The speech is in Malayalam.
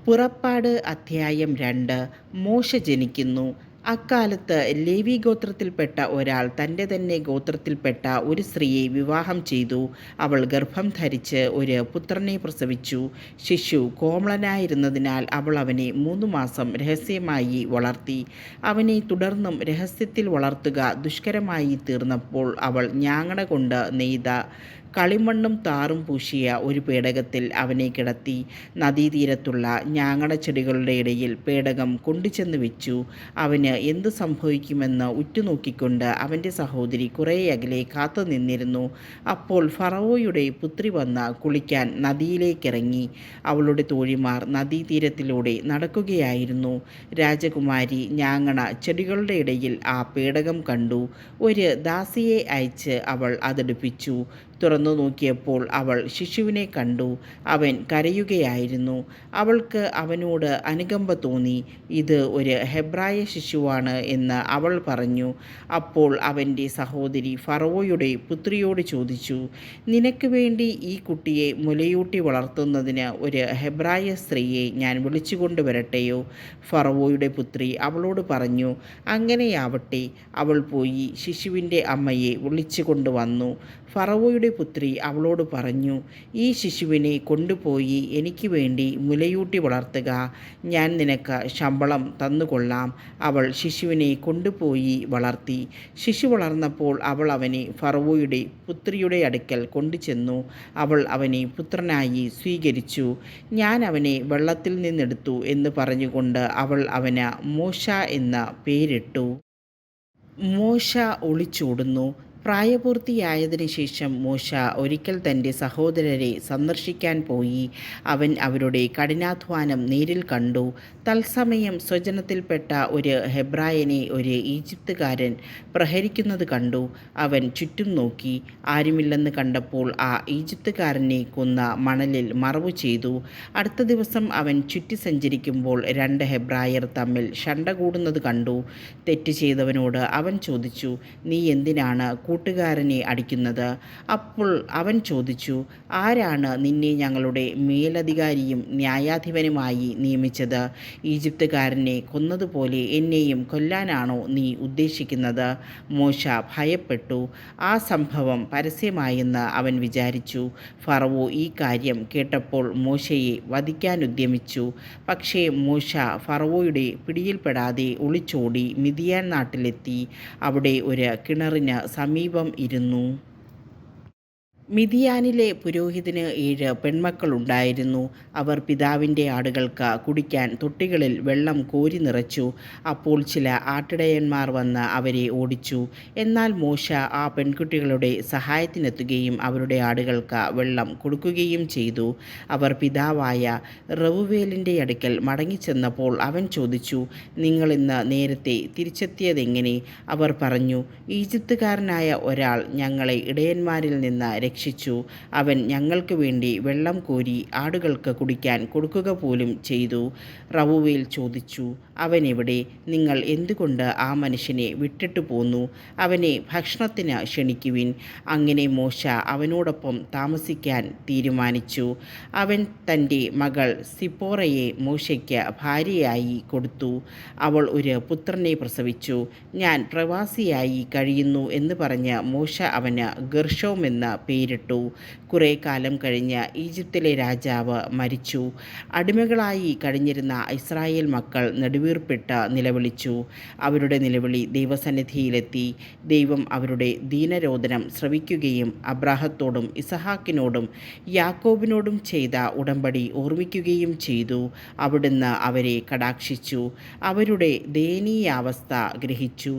പുറപ്പാട് അധ്യായം 2. മോശ ജനിക്കുന്നു. അക്കാലത്ത് ലേവി ഗോത്രത്തിൽപ്പെട്ട ഒരാൾ തൻ്റെ തന്നെ ഗോത്രത്തിൽപ്പെട്ട ഒരു സ്ത്രീയെ വിവാഹം ചെയ്തു. അവൾ ഗർഭം ധരിച്ച് ഒരു പുത്രനെ പ്രസവിച്ചു. ശിശു കോമളനായിരുന്നതിനാൽ അവൾ അവനെ 3 മാസം രഹസ്യമായി വളർത്തി. അവനെ തുടർന്നും രഹസ്യത്തിൽ വളർത്തുക ദുഷ്കരമായി തീർന്നപ്പോൾ അവൾ ഞാങ്ങണ കൊണ്ട് നെയ്ത കളിമണ്ണും താറും പൂശിയ ഒരു പേടകത്തിൽ അവനെ കിടത്തി. നദീതീരത്തുള്ള ഞാങ്ങണച്ചെടികളുടെ ഇടയിൽ പേടകം കൊണ്ടുചെന്ന് വെച്ചു. അവന് എന്തു സംഭവിക്കുമെന്ന് ഉറ്റുനോക്കിക്കൊണ്ട് അവൻ്റെ സഹോദരി കുറേ അകലെ കാത്തു നിന്നിരുന്നു. അപ്പോൾ ഫറവോയുടെ പുത്രി വന്ന് കുളിക്കാൻ നദിയിലേക്കിറങ്ങി. അവളുടെ തോഴിമാർ നദീതീരത്തിലൂടെ നടക്കുകയായിരുന്നു. രാജകുമാരി ഞാങ്ങണ ചെടികളുടെ ഇടയിൽ ആ പേടകം കണ്ടു. ഒരു ദാസിയെ അയച്ച് അവൾ അതെടുപ്പിച്ചു. തുറന്നു നോക്കിയപ്പോൾ അവൾ ശിശുവിനെ കണ്ടു. അവൻ കരയുകയായിരുന്നു. അവൾക്ക് അവനോട് അനുകമ്പ തോന്നി. ഇത് ഒരു ഹെബ്രായ ശിശുവാണ് എന്ന് അവൾ പറഞ്ഞു. അപ്പോൾ അവൻ്റെ സഹോദരി ഫറവോയുടെ പുത്രിയോട് ചോദിച്ചു, നിനക്ക് വേണ്ടി ഈ കുട്ടിയെ മുലയൂട്ടി വളർത്തുന്നതിന് ഒരു ഹെബ്രായ സ്ത്രീയെ ഞാൻ വിളിച്ചുകൊണ്ട് വരട്ടെയോ? ഫറവോയുടെ പുത്രി അവളോട് പറഞ്ഞു, അങ്ങനെയാവട്ടെ. അവൾ പോയി ശിശുവിൻ്റെ അമ്മയെ വിളിച്ചു കൊണ്ടുവന്നു. ഫറവോയുടെ പുത്രി അവളോട് പറഞ്ഞു, ഈ ശിശുവിനെ കൊണ്ടുപോയി എനിക്ക് വേണ്ടി മുലയൂട്ടി വളർത്തുക. ഞാൻ നിനക്ക് ശമ്പളം തന്നുകൊള്ളാം. അവൾ ശിശുവിനെ കൊണ്ടുപോയി വളർത്തി. ശിശു വളർന്നപ്പോൾ അവൾ അവനെ ഫറവോയുടെ പുത്രിയുടെ അടുക്കൽ കൊണ്ടുചെന്നു. അവൾ അവനെ പുത്രനായി സ്വീകരിച്ചു. ഞാൻ അവനെ വെള്ളത്തിൽ നിന്നെടുത്തു എന്ന് പറഞ്ഞുകൊണ്ട് അവൾ അവന് മോശ എന്ന പേരിട്ടു. മോശ ഒളിച്ചോടുന്നു. പ്രായപൂർത്തിയായതിനു ശേഷം മോശ ഒരിക്കൽ തൻ്റെ സഹോദരരെ സന്ദർശിക്കാൻ പോയി. അവൻ അവരുടെ കഠിനാധ്വാനം നേരിൽ കണ്ടു. തത്സമയം സ്വജനത്തിൽപ്പെട്ട ഒരു ഹെബ്രായനെ ഒരു ഈജിപ്തുകാരൻ പ്രഹരിക്കുന്നത് കണ്ടു. അവൻ ചുറ്റും നോക്കി. ആരുമില്ലെന്ന് കണ്ടപ്പോൾ ആ ഈജിപ്തുകാരനെ കൊന്ന മണലിൽ മറവു ചെയ്തു. അടുത്ത ദിവസം അവൻ ചുറ്റി സഞ്ചരിക്കുമ്പോൾ 2 ഹെബ്രായർ തമ്മിൽ ശണ്ട കൂടുന്നത് കണ്ടു. തെറ്റ് ചെയ്തവനോട് അവൻ ചോദിച്ചു, നീ എന്തിനാണ് കൂട്ടുകാരനെ അടിക്കുന്നത്? അപ്പോൾ അവൻ ചോദിച്ചു, ആരാണ് നിന്നെ ഞങ്ങളുടെ മേലധികാരിയും ന്യായാധിപനുമായി നിയമിച്ചത്? ഈജിപ്തുകാരനെ കൊന്നതുപോലെ എന്നെയും കൊല്ലാനാണോ നീ ഉദ്ദേശിക്കുന്നത്? മോശ ഭയപ്പെട്ടു. ആ സംഭവം പരസ്യമായെന്ന് അവൻ വിചാരിച്ചു. ഫറവോ ഈ കാര്യം കേട്ടപ്പോൾ മോശയെ വധിക്കാനുദ്യമിച്ചു. പക്ഷേ മോശ ഫറവോയുടെ പിടിയിൽപ്പെടാതെ ഒളിച്ചോടി മിദിയാൻ നാട്ടിലെത്തി. അവിടെ ഒരു കിണറിന് സമീപം ഇരുന്നു. മിദിയാനിലെ പുരോഹിതന് 7 പെൺമക്കളുണ്ടായിരുന്നു. അവർ പിതാവിൻ്റെ ആടുകൾക്ക് കുടിക്കാൻ തൊട്ടികളിൽ വെള്ളം കോരി നിറച്ചു. അപ്പോൾ ചില ആട്ടിടയന്മാർ വന്ന് അവരെ ഓടിച്ചു. എന്നാൽ മോശ ആ പെൺകുട്ടികളുടെ സഹായത്തിനെത്തുകയും അവരുടെ ആടുകൾക്ക് വെള്ളം കൊടുക്കുകയും ചെയ്തു. അവർ പിതാവായ റെവുവേലിൻ്റെ അടുക്കൽ മടങ്ങിച്ചെന്നപ്പോൾ അവൻ ചോദിച്ചു, നിങ്ങളിന്ന് നേരത്തെ തിരിച്ചെത്തിയതെങ്ങനെ? അവർ പറഞ്ഞു, ഈജിപ്തുകാരനായ ഒരാൾ ഞങ്ങളെ ഇടയന്മാരിൽ നിന്ന് രക്ഷിച്ചു. അവൻ ഞങ്ങൾക്ക് വേണ്ടി വെള്ളം കോരി ആടുകൾക്ക് കുടിക്കാൻ കൊടുക്കുക പോലും ചെയ്തു. റവുവേൽ ചോദിച്ചു, അവൻ എവിടെ? നിങ്ങൾ എന്തുകൊണ്ട് ആ മനുഷ്യനെ വിട്ടിട്ട് പോന്നു? അവനെ ഭക്ഷണത്തിന് ക്ഷണിക്കുവിൻ. അങ്ങനെ മോശ അവനോടൊപ്പം താമസിക്കാൻ തീരുമാനിച്ചു. അവൻ തൻ്റെ മകൾ സിപ്പോറയെ മോശയ്ക്ക് ഭാര്യയായി കൊടുത്തു. അവൾ ഒരു പുത്രനെ പ്രസവിച്ചു. ഞാൻ പ്രവാസിയായി കഴിയുന്നു എന്ന് പറഞ്ഞ് മോശ അവന് ഗർഷോം എന്ന പേരിട്ടു. കുറേ കാലം കഴിഞ്ഞ് ഈജിപ്തിലെ രാജാവ് മരിച്ചു. അടിമകളായി കഴിഞ്ഞിരുന്ന ഇസ്രായേൽ മക്കൾ നെടുവീർപ്പിട്ട് നിലവിളിച്ചു. അവരുടെ നിലവിളി ദൈവസന്നിധിയിലെത്തി. ദൈവം അവരുടെ ദീനരോദനം ശ്രവിക്കുകയും അബ്രാഹത്തോടും ഇസഹാക്കിനോടും യാക്കോബിനോടും ചെയ്ത ഉടമ്പടി ഓർമ്മിക്കുകയും ചെയ്തു. അവിടുന്ന് അവരെ കടാക്ഷിച്ചു. അവരുടെ ദയനീയാവസ്ഥ ഗ്രഹിച്ചു.